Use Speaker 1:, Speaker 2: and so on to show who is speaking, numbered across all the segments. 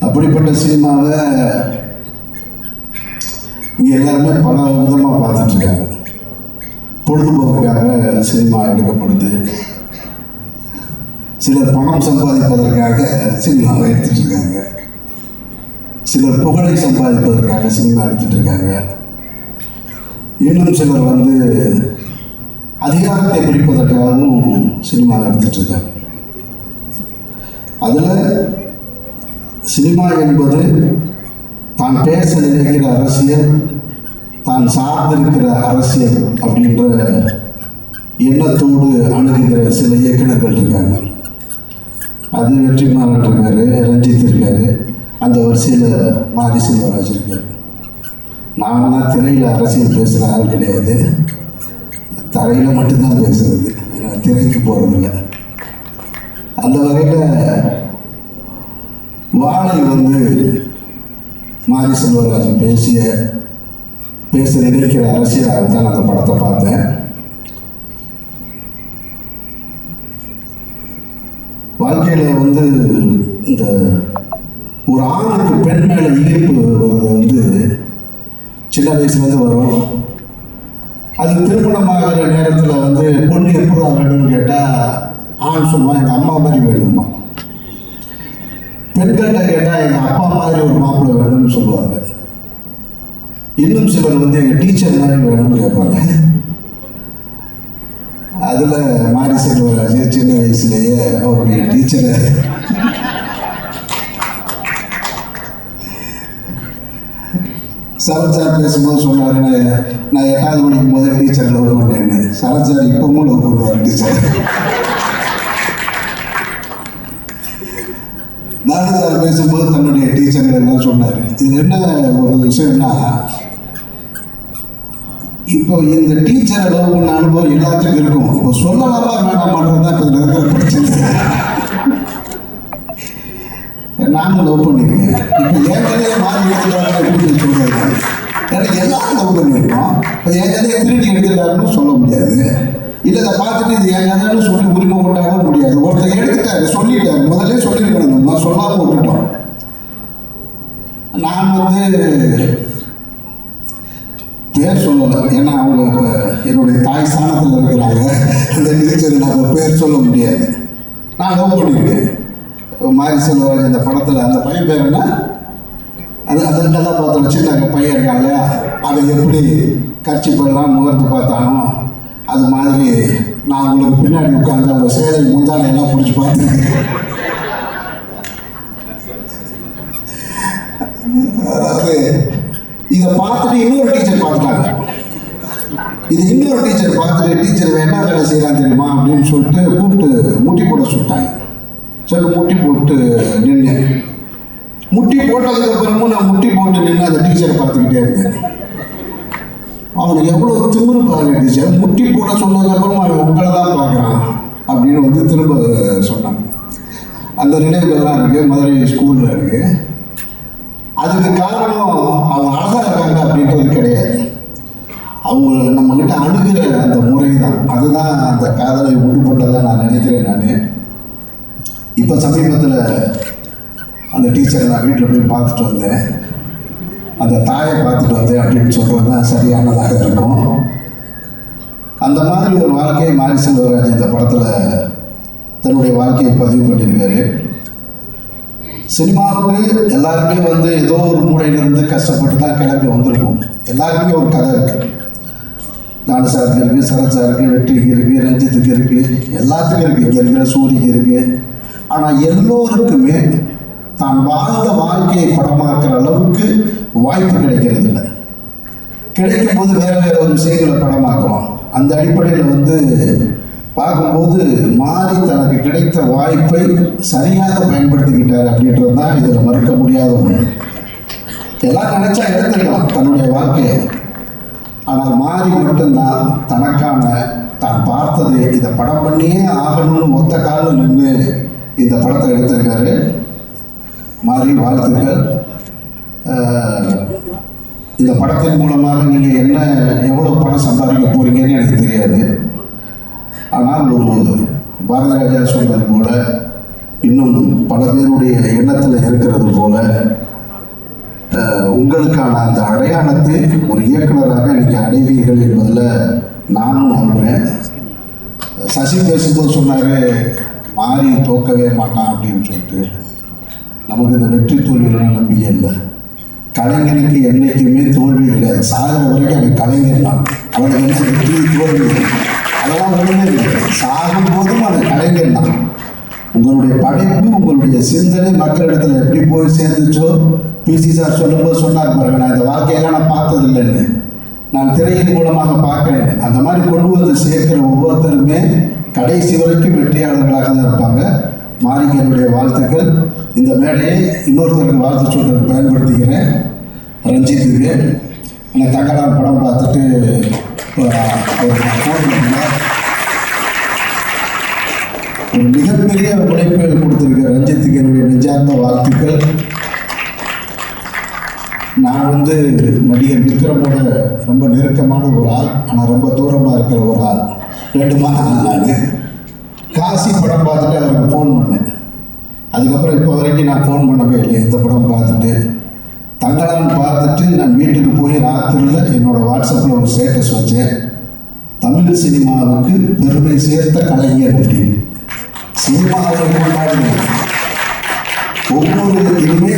Speaker 1: அப்படிப்பட்ட சினிமாவை இங்கே எல்லாருமே பல விதமாக பார்த்துட்ருக்காங்க. பொழுதுபோக்குக்காக சினிமா எடுக்கப்படுது, சிலர் பணம் சம்பாதிப்பதற்காக சினிமாவை எடுத்துகிட்டு இருக்காங்க, சிலர் புகழை சம்பாதிப்பதற்காக சினிமா எடுத்துகிட்டு இருக்காங்க, இன்னும் சிலர் அதிகாரத்தை பிடிப்பதற்காகவும் சினிமாவை எடுத்துகிட்டு இருக்காங்க. அதில் சினிமா என்பது தான் பேச நினைக்கிற அரசியல், தான் சார்ந்திருக்கிற அரசியல் அப்படின்ற எண்ணத்தோடு அணுகுகிற சில இயக்குநர்கள் இருக்காங்க. அது வெற்றிமாறன் இருக்காரு, ரஞ்சித் இருக்காரு, அந்த வரிசையில் மாரி செல்வராஜ் இருக்காரு. நாங்களாம் திரையில் அரசியல் பேசுகிற ஆள் கிடையாது, தரையில் மட்டும்தான் பேசுகிறது, திரைக்கு போகிறதில்ல. அந்த வகையில் வாழை மாரி செல்வராஜ் பேச நினைக்கிற அரசியலாக தான் அந்த படத்தை பார்த்தேன். வாழ்க்கையில் இந்த ஒரு ஆணுக்கு பெண் மேலே ஈர்ப்பு வருது சின்ன வயசுலேருந்து வரும். அது திருமணமாகிற நேரத்தில் பொண்ணு எப்படி வேணும்னு கேட்டால் ஆண் சொல்லுவான் எங்கள் அம்மா மாதிரி வேணுமா, பெண்கள்கிட்ட கேட்டால் எங்கள் அப்பா மாதிரி ஒரு மாப்பிள்ளை வேணும்னு சொல்லுவாங்க. இன்னும் சிலர் எங்கள் டீச்சர் மாதிரி வேணும்னு கேட்பாங்க. அதில் மாரி செல்வராஜ் சின்ன வயசுலேயே அவருடைய டீச்சரை சரத் சார் பேசும்போது சொன்னார், நான் 8வது படிக்கும் போதே டீச்சர் லவ் பண்ணேன்னு. சரத் சார் இப்பவும் லவ் பண்ணுவார் டீச்சர். நானும் சார் பேசும்போது தன்னுடைய டீச்சர்கள் எல்லாம் சொன்னார். இது என்ன ஒரு விஷயம்னா, இப்போ இந்த டீச்சரை லவ் பண்ண அனுபவம் எல்லாத்துக்கும் இருக்கும். இப்போ சொல்லலாமா வேணாமான்றது தான் இப்போ இருக்கிற பிரச்சனை. நானும் லவ் பண்ணிருக்கேன். இப்போ ஏற்கனவே மாறி எடுத்துட்டாருன்னு சொல்றாரு. எனக்கு எல்லாரும் லவ் பண்ணியிருக்கோம். இப்போ ஏற்கனவே திருடி எடுத்துட்டாருன்னு சொல்ல முடியாது. இல்லை இதை பார்த்துட்டு இது ஏற்கனவே சொல்லி உரிமை கொண்டாட முடியாது. ஒருத்தர் எடுத்துட்டாரு, சொல்லிட்டாரு, முதல்ல சொல்லியிருக்கணும், நம்ம சொல்லாமல் விட்டுட்டோம். நான் பேர் சொல்லலை, ஏன்னா அவங்க இப்போ என்னுடைய தாய் ஸ்தானத்தில் இருக்கிறாங்க. அந்த டீச்சர் நான் பேர் சொல்ல முடியாது. நான் லவ் பண்ணியிருக்கேன். மாரி செல்வராஜ் இந்த படத்தில் அந்த பையன் பேர் என்ன, அந்த கதாபாத்திரம் சின்ன பையன் இருக்காங்க, அதை எப்படி கட்சி பண்ணலாம் முகர்ந்து பார்த்தானோ அது மாதிரி நான் உங்களுக்கு பின்னாடி உட்காந்து அவங்க சேலை முந்தானை எல்லாம் பிடிச்சி பார்த்துருக்கேன். அதாவது இதை பார்த்துட்டு இன்னொரு டீச்சர் பார்த்துட்டாங்க. இது இன்னொரு டீச்சர் பார்த்துட்டு, டீச்சர் என்ன வேலை செய்யலாம் தெரியுமா அப்படின்னு சொல்லிட்டு கூப்பிட்டு முட்டி போட சொல்லிட்டாங்க. சொல்லி முட்டி போட்டு நின்று, முட்டி போட்டதுக்கப்புறமும் நான் முட்டி போட்டு நின்று அந்த டீச்சரை பார்த்துக்கிட்டே இருந்தேன். அவனுக்கு எவ்வளோ திமிரு பாருங்க, டீச்சர் முட்டி போட சொன்னதுக்கப்புறம் அவன் உங்களை தான் பார்க்குறான் அப்படின்னு திரும்ப சொன்னாங்க. அந்த நினைவுகள்லாம் இருக்குது, மதுரை ஸ்கூலில் இருக்குது. அதுக்கு காரணம் அவங்க அழகாக இருக்காங்க அப்படின்றது கிடையாது, அவங்க நம்மக்கிட்ட அணுகிற அந்த முறை தான். அதுதான் அந்த காதலை உண்டு பண்ணதான் நான் நினைக்கிறேன். நான் இப்போ சமீபத்தில் அந்த டீச்சரை நான் வீட்டில் போய் பார்த்துட்டு வந்தேன், அந்த தாயை பார்த்துட்டு வந்தேன் அப்படின்னு சொல்கிறது தான் சரியானதாக இருக்கும். அந்த மாதிரி ஒரு வாழ்க்கையை மாரி செல்வராஜ் இந்த படத்தில் தன்னுடைய வாழ்க்கையை பதிவு பண்ணியிருக்காரு. சினிமாவுக்கு எல்லாருமே ஏதோ ஒரு மூலையிலிருந்து கஷ்டப்பட்டு தான் கிளம்பி வந்திருக்கும். எல்லாருக்குமே ஒரு கதை இருக்குது. நானு சாருக்கு இருக்குது, சரத் சாருக்கு, வெற்றிக்கு இருக்குது, ரஞ்சித்துக்கு இருக்குது, எல்லாத்துக்கும் இருக்குது, இங்கே இருக்கிற சூரிக்கு இருக்குது. ஆனால் எல்லோருக்குமே தான் வாழ்ந்த வாழ்க்கையை படமாக்குற அளவுக்கு வாய்ப்பு கிடைக்கிறது இல்லை. கிடைக்கும் போது வேறு வேறு ஒரு விஷயங்களை படமாக்குறோம். அந்த அடிப்படையில் பார்க்கும்போது மாரி தனக்கு கிடைத்த வாய்ப்பை சரியாக பயன்படுத்திக்கிட்டார் அப்படின்றது தான் இதில் மறுக்க முடியாத ஒன்று. எல்லாம் நினச்சா எடுத்துக்கலாம் தன்னுடைய வாழ்க்கையை. ஆனால் மாரி மட்டும்தான் தனக்கான தான் பார்த்தது இதை படம் பண்ணியே ஆகணும்னு ஒத்த காலில் நின்று இந்த படத்தை எடுத்திருக்காரு. மாரி வாழ்த்துக்கள். இந்த படத்தின் மூலமாக நீங்கள் எவ்வளோ பணம் சம்பாதிக்க போகிறீங்கன்னு எனக்கு தெரியாது. ஆனால் ஒரு பாரதி ராஜா சொல்வது போல, இன்னும் பல பேருடைய எண்ணத்தில் இருக்கிறது போல உங்களுக்கான அந்த அடையாளத்தை ஒரு இயக்குனராக இன்னைக்கு அடைவீர்கள் என்பதில் நானும் நம்புகிறேன். சசி பேசும்போது சொன்னார் மாறி தோக்கவே மாட்டான் அப்படின்னு சொல்லிட்டு. நமக்கு இந்த வெற்றி தோல்வியெல்லாம் நம்பிக்கை இல்லை. கலைஞனுக்கு என்றைக்குமே தோல்வி கிடையாது. சாகிற வரைக்கும் அவன் கலைஞர் தான். அவனுக்கு என்ன வெற்றி தோல்வி அதெல்லாம் ஒன்றுமே இல்லை. சாகும் போதும் அவன் கலைஞர் தான். உங்களுடைய படைப்பு, உங்களுடைய சிந்தனை மக்களிடத்தில் எப்படி போய் சேர்ந்துச்சோ, பிசி சார் சொல்லும்போது சொன்னார் பாருங்க, நான் இந்த வாழ்க்கையெல்லாம் நான் பார்த்ததில்லைன்னு, நான் திரையின் மூலமாக பார்க்குறேன். அந்த மாதிரி கொண்டு வந்து சேர்க்கிற ஒவ்வொருத்தருமே கடைசி வரைக்கும் வெற்றியாளர்களாக தான் இருப்பாங்க. மாரிக்கு என்னுடைய வாழ்த்துக்கள். இந்த மேடையை இன்னொருத்தருக்கு வாழ்த்து சொல்றதுக்கு பயன்படுத்திக்கிறேன். ரஞ்சித்துக்கு எனக்கு தங்கலான் படம் பார்த்துட்டு ஒரு மிகப்பெரிய உழைப்பை கொடுத்துருக்க ரஞ்சித்துக்கு என்னுடைய நெஞ்சார்ந்த வாழ்த்துக்கள். நான் நடிகர் விக்ரமோட ரொம்ப நெருக்கமான ஒரு ஆள், ஆனால் ரொம்ப தூரமாக இருக்கிற ஒரு ஆள். 2 மாதம் நான் காசி படம் பார்த்துட்டு அவருக்கு ஃபோன் பண்ணேன். அதுக்கப்புறம் இப்போ வரைக்கும் நான் ஃபோன் பண்ணவே இல்லை. இந்த படம் பார்த்துட்டு தங்கலான் பார்த்துட்டு நான் வீட்டுக்கு போய் ராத்திரியில் என்னோடய வாட்ஸ்அப்பில் ஒரு ஸ்டேட்டஸ் வச்சேன். தமிழ் சினிமாவுக்கு பெருமை சேர்த்த கலைஞர் அப்படின்னு. சினிமாவை கொண்டாடுங்க. ஒவ்வொரு இதுவுமே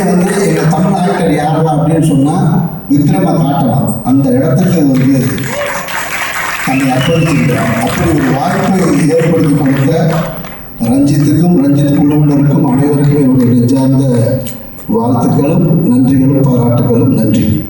Speaker 1: எங்கள் தமிழ் ஆக்டர் யாரா அப்படின்னு சொன்னால் விக்ரம காட்டலாம். அந்த இடத்துக்கு அந்த அர்ப்பணிச்சிருக்கிறார். அப்படி ஒரு வாய்ப்பை ஏற்படுத்தி கொடுத்த ரஞ்சித்துக்கும் ரஞ்சித் குழுவினருக்கும் அனைவருக்கும் என்னுடைய நெஞ்சார்ந்த வாழ்த்துக்களும் நன்றிகளும் பாராட்டுகளும். நன்றி.